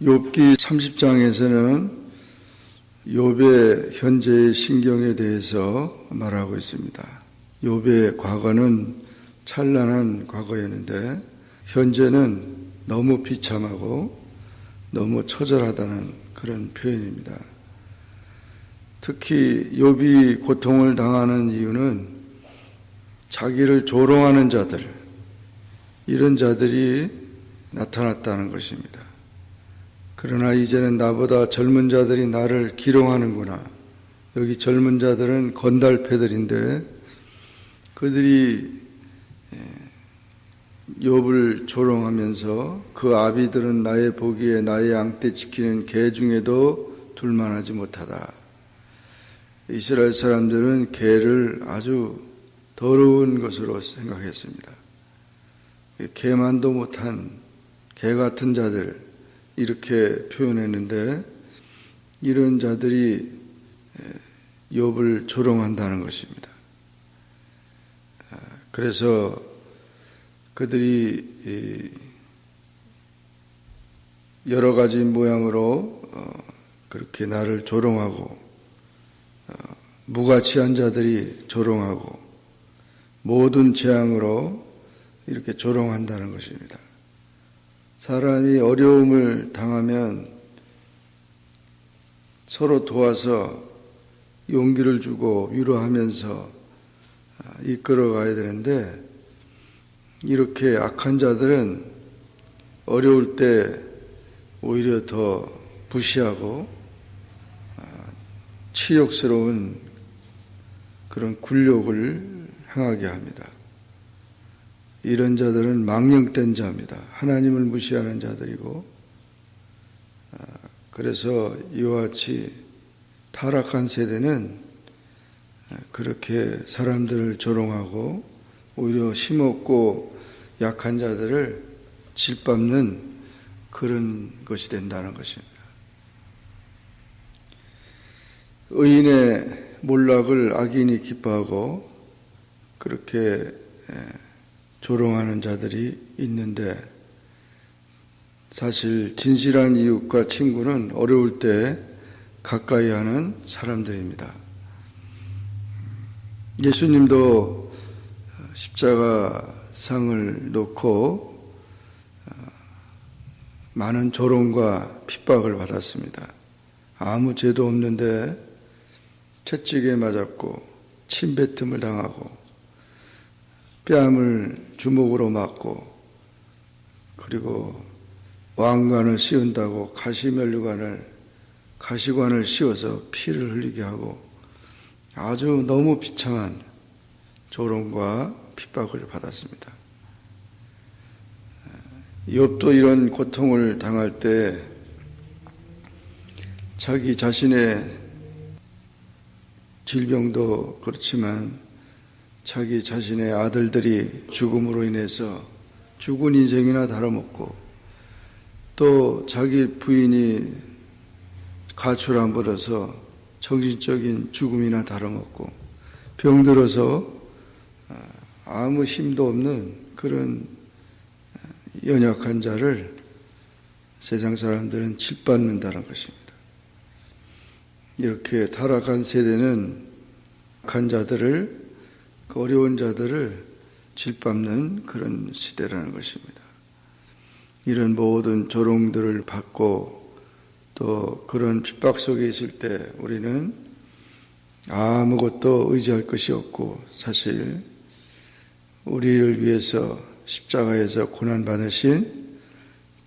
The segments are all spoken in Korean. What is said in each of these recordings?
욥기 30장에서는 욥의 현재의 심경에 대해서 말하고 있습니다. 욥의 과거는 찬란한 과거였는데 현재는 너무 비참하고 너무 처절하다는 그런 표현입니다. 특히 욥이 고통을 당하는 이유는 자기를 조롱하는 자들, 이런 자들이 나타났다는 것입니다. 그러나 이제는 나보다 젊은 자들이 나를 기롱하는구나. 여기 젊은 자들은 건달패들인데 그들이 욥을 조롱하면서 그 아비들은 나의 보기에 나의 앙떼 지키는 개 중에도 둘만하지 못하다. 이스라엘 사람들은 개를 아주 더러운 것으로 생각했습니다. 개만도 못한 개 같은 자들, 이렇게 표현했는데 이런 자들이 욥을 조롱한다는 것입니다. 그래서 그들이 여러 가지 모양으로 그렇게 나를 조롱하고 무가치한 자들이 조롱하고 모든 재앙으로 이렇게 조롱한다는 것입니다. 사람이 어려움을 당하면 서로 도와서 용기를 주고 위로하면서 이끌어가야 되는데 이렇게 악한 자들은 어려울 때 오히려 더 무시하고 치욕스러운 그런 굴욕을 행하게 합니다. 이런 자들은 망령된 자입니다. 하나님을 무시하는 자들이고, 그래서 이와 같이 타락한 세대는 그렇게 사람들을 조롱하고 오히려 힘없고 약한 자들을 짓밟는 그런 것이 된다는 것입니다. 의인의 몰락을 악인이 기뻐하고 그렇게 조롱하는 자들이 있는데 사실 진실한 이웃과 친구는 어려울 때 가까이 하는 사람들입니다. 예수님도 십자가 상을 놓고 많은 조롱과 핍박을 받았습니다. 아무 죄도 없는데 채찍에 맞았고 침뱉음을 당하고 뺨을 주먹으로 맞고 그리고 왕관을 씌운다고 가시관을 씌워서 피를 흘리게 하고 아주 너무 비참한 조롱과 핍박을 받았습니다. 욥도 이런 고통을 당할 때 자기 자신의 질병도 그렇지만 자기 자신의 아들들이 죽음으로 인해서 죽은 인생이나 다름없고 또 자기 부인이 가출 안 벌어서 정신적인 죽음이나 다름없고 병들어서 아무 힘도 없는 그런 연약한 자를 세상 사람들은 짓밟는다는 것입니다. 이렇게 타락한 세대는 약한 자들을, 어려운 자들을 짓밟는 그런 시대라는 것입니다. 이런 모든 조롱들을 받고 또 그런 핍박 속에 있을 때 우리는 아무것도 의지할 것이 없고 사실 우리를 위해서 십자가에서 고난받으신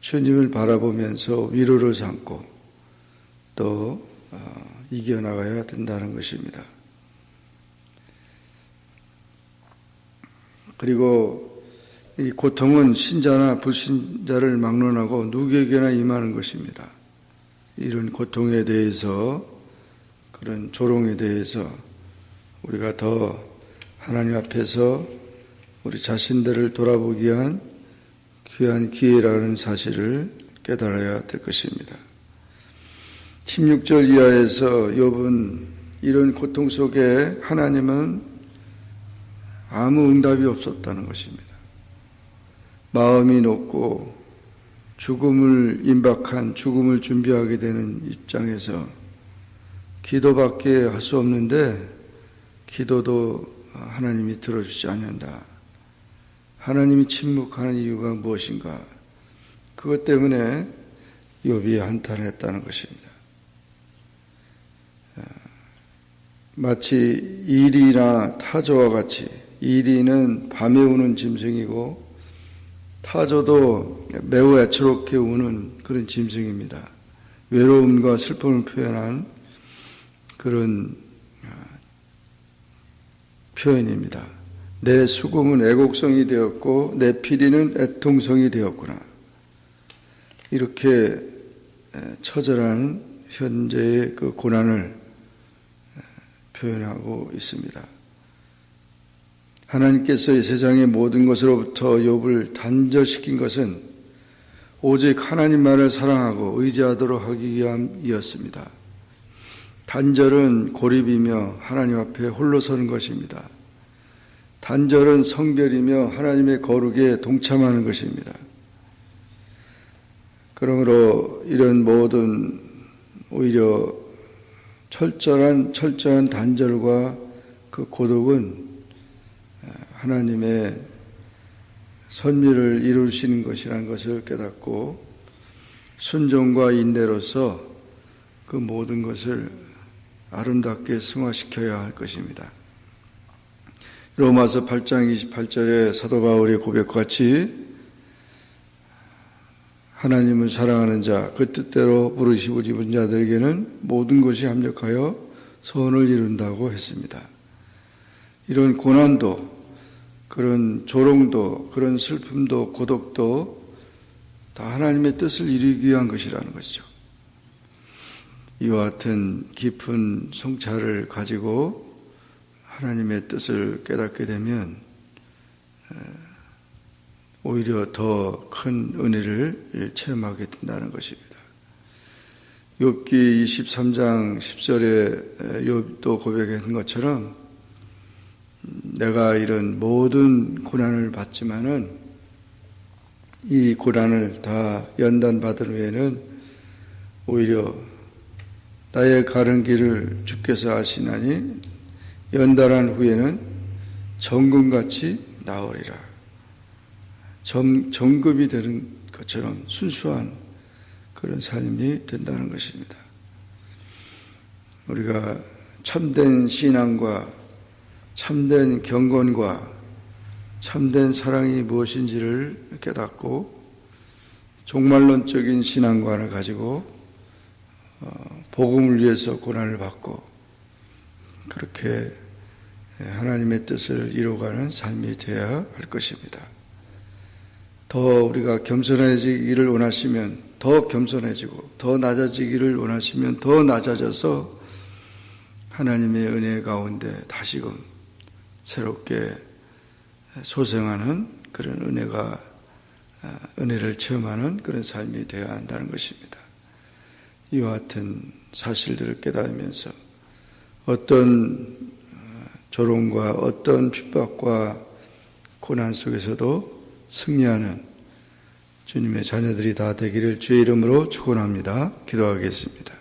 주님을 바라보면서 위로를 삼고 또 이겨나가야 된다는 것입니다. 그리고 이 고통은 신자나 불신자를 막론하고 누구에게나 임하는 것입니다. 이런 고통에 대해서, 그런 조롱에 대해서 우리가 더 하나님 앞에서 우리 자신들을 돌아보기 위한 귀한 기회라는 사실을 깨달아야 될 것입니다. 16절 이하에서 욥은 이런 고통 속에 하나님은 아무 응답이 없었다는 것입니다. 마음이 높고 죽음을 임박한 죽음을 준비하게 되는 입장에서 기도밖에 할 수 없는데 기도도 하나님이 들어주지 않는다. 하나님이 침묵하는 이유가 무엇인가? 그것 때문에 욥이 한탄했다는 것입니다. 마치 이리나 타조와 같이, 이리는 밤에 우는 짐승이고 타조도 매우 애처롭게 우는 그런 짐승입니다. 외로움과 슬픔을 표현한 그런 표현입니다. 내 수금은 애곡성이 되었고 내 피리는 애통성이 되었구나. 이렇게 처절한 현재의 그 고난을 표현하고 있습니다. 하나님께서 이 세상의 모든 것으로부터 욥을 단절시킨 것은 오직 하나님만을 사랑하고 의지하도록 하기 위함이었습니다. 단절은 고립이며 하나님 앞에 홀로 서는 것입니다. 단절은 성별이며 하나님의 거룩에 동참하는 것입니다. 그러므로 이런 모든 오히려 철저한 단절과 그 고독은 하나님의 선미를 이루시는 것이라는 것을 깨닫고 순종과 인내로서 그 모든 것을 아름답게 승화시켜야 할 것입니다. 로마서 8장 28절에 사도 바울의 고백과 같이 하나님을 사랑하는 자, 그 뜻대로 부르심을 입은 자들에게는 모든 것이 합력하여 선을 이룬다고 했습니다. 이런 고난도, 그런 조롱도, 그런 슬픔도, 고독도 다 하나님의 뜻을 이루기 위한 것이라는 것이죠. 이와 같은 깊은 성찰을 가지고 하나님의 뜻을 깨닫게 되면 오히려 더 큰 은혜를 체험하게 된다는 것입니다. 욥기 23장 10절에 욥도 고백한 것처럼 내가 이런 모든 고난을 받지만은 이 고난을 다 연단받은 후에는 오히려 나의 가는 길을 주께서 아시나니 연단한 후에는 정금같이 나으리라. 정금이 되는 것처럼 순수한 그런 삶이 된다는 것입니다. 우리가 참된 신앙과 참된 경건과 참된 사랑이 무엇인지를 깨닫고 종말론적인 신앙관을 가지고 복음을 위해서 고난을 받고 그렇게 하나님의 뜻을 이루어가는 삶이 되어야 할 것입니다. 더 우리가 겸손해지기를 원하시면 더 겸손해지고 더 낮아지기를 원하시면 더 낮아져서 하나님의 은혜 가운데 다시금 새롭게 소생하는 그런 은혜를 체험하는 그런 삶이 되어야 한다는 것입니다. 이와 같은 사실들을 깨달으면서 어떤 조롱과 어떤 핍박과 고난 속에서도 승리하는 주님의 자녀들이 다 되기를 주의 이름으로 축원합니다. 기도하겠습니다.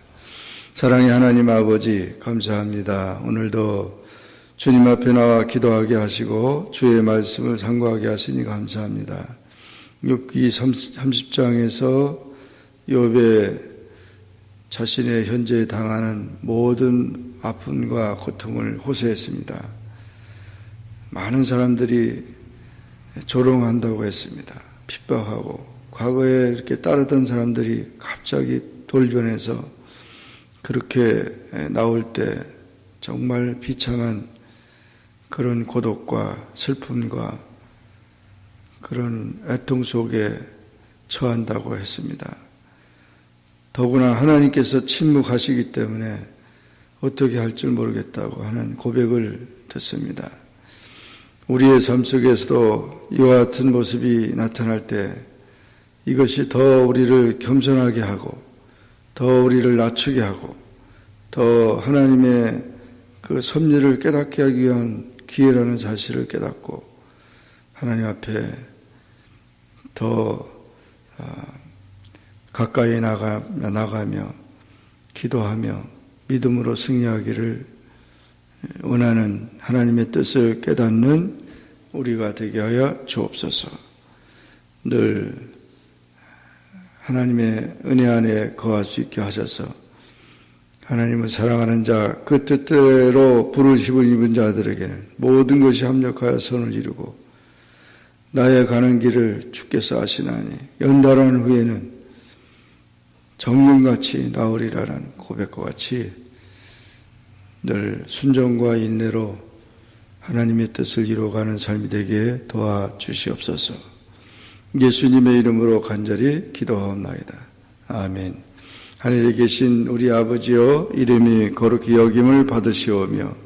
사랑의 하나님 아버지 감사합니다. 오늘도 주님 앞에 나와 기도하게 하시고 주의 말씀을 상고하게 하시니 감사합니다. 욥기 30장에서 욥의 자신의 현재 당하는 모든 아픔과 고통을 호소했습니다. 많은 사람들이 조롱한다고 했습니다. 핍박하고 과거에 이렇게 따르던 사람들이 갑자기 돌변해서 그렇게 나올 때 정말 비참한 그런 고독과 슬픔과 그런 애통 속에 처한다고 했습니다. 더구나 하나님께서 침묵하시기 때문에 어떻게 할 줄 모르겠다고 하는 고백을 듣습니다. 우리의 삶 속에서도 이와 같은 모습이 나타날 때 이것이 더 우리를 겸손하게 하고 더 우리를 낮추게 하고 더 하나님의 그 섭리를 깨닫게 하기 위한 기회라는 사실을 깨닫고 하나님 앞에 더 가까이 나가며 기도하며 믿음으로 승리하기를 원하는 하나님의 뜻을 깨닫는 우리가 되게 하여 주옵소서. 늘 하나님의 은혜 안에 거할 수 있게 하셔서 하나님을 사랑하는 자, 그 뜻대로 부르심을 입은 자들에게는 모든 것이 합력하여 선을 이루고 나의 가는 길을 주께서 아시나니 연단한 후에는 정금같이 나으리라는 고백과 같이 늘 순종과 인내로 하나님의 뜻을 이루어가는 삶이 되게 도와주시옵소서. 예수님의 이름으로 간절히 기도하옵나이다. 아멘. 하늘에 계신 우리 아버지여, 이름이 거룩히 여김을 받으시오며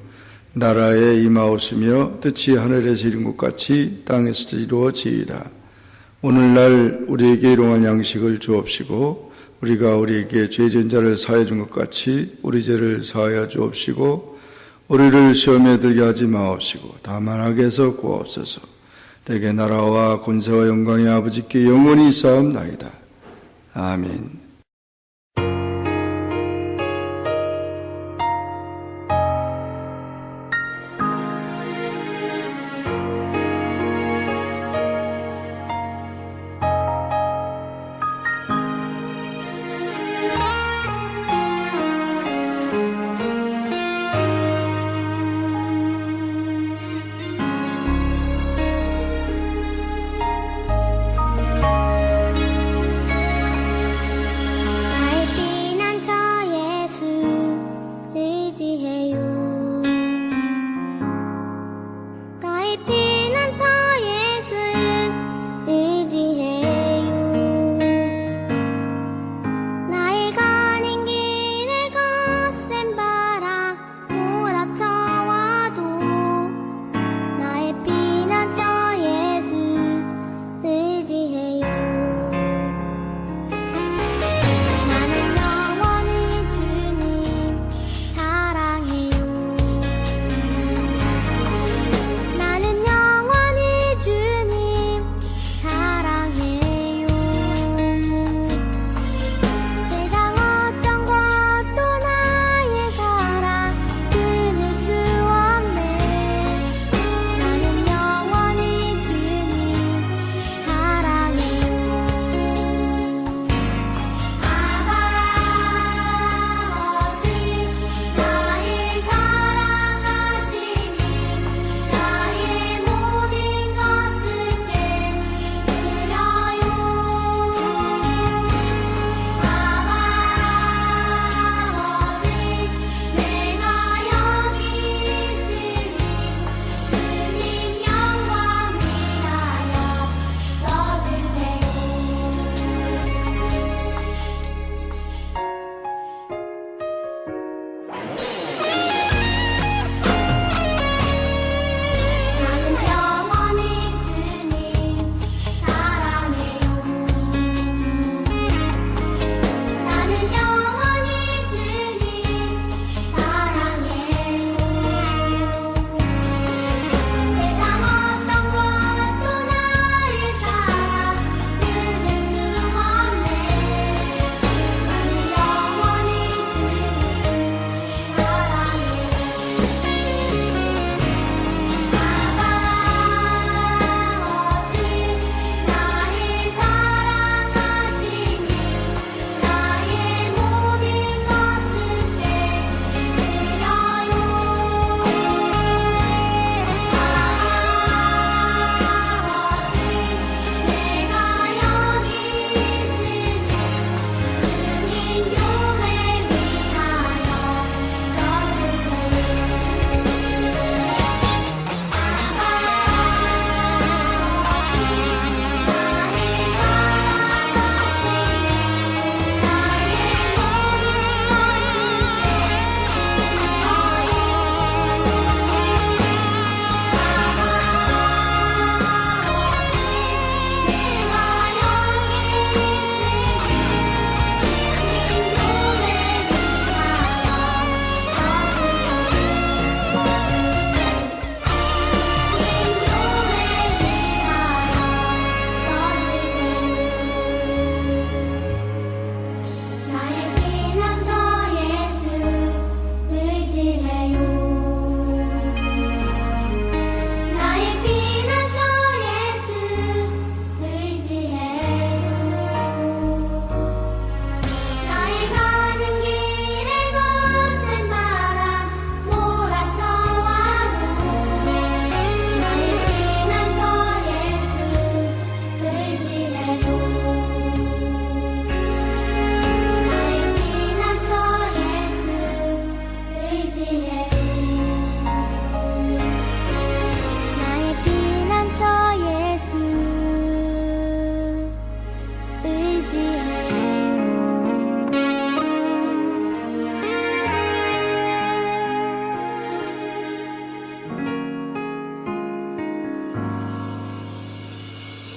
나라에 임하옵시며 뜻이 하늘에서 이룬 것 같이 땅에서도 이루어지이다. 오늘날 우리에게 일용할 양식을 주옵시고 우리가 우리에게 죄진 자를 사하여 준 것 같이 우리 죄를 사하여 주옵시고 우리를 시험에 들게 하지 마옵시고 다만 악에서 구하옵소서. 대개 나라와 권세와 영광이 아버지께 영원히 있사옵나이다. 아멘.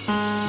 네.